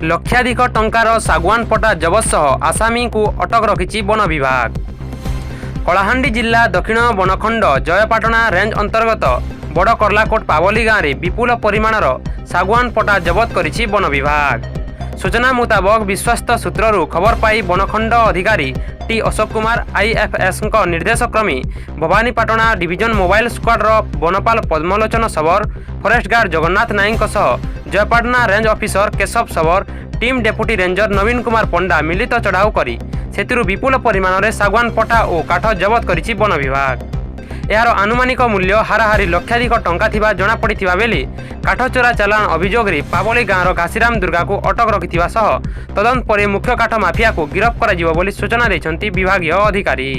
लक्षाधिक टंकार सागवान पटा जबत सह आसामी को अटक रखिछि वन विभाग। कलाहांडी जिला दक्षिण बनखंड जयपाटना रेंज अंतर्गत बड़ कर्लाकोट पावली गाँव में विपुल परिमाणर सागवान पटा जबत करिछि वन विभाग। सूचना मुताबक विश्वस्त सूत्ररू खबर पाई बनखंड अधिकारी टी अशोक कुमार आईएफएस निर्देश क्रमी भवानीपाटना डिविजन मोबाइल स्क्वाड्र बनपाल पद्मलोचन सबर, फॉरेस्ट गार्ड जगन्नाथ नायक जयपाटना रेंज ऑफिसर केशव सबर, टीम डेपुटी रेंजर नवीन कुमार पंडा मिलित चढ़ाऊ करी सेतिरु विपुल परिमाण में सागवान पटा और काठ जबत करिछि वन विभाग। यार आनुमानिक मूल्य हाराहारी लक्षाधिक टंका थिबा जଣା पड़िथिबा बेले काठ चोरा चालान अभियोग रे पावली गाँवर घासीराम दुर्गा को अटक रखिथिबा सह तदंत पर मुख्य काठ माफिया को गिरफ्त करा जिवो बोली सूचना दैछन्ति विभागीय अधिकारी।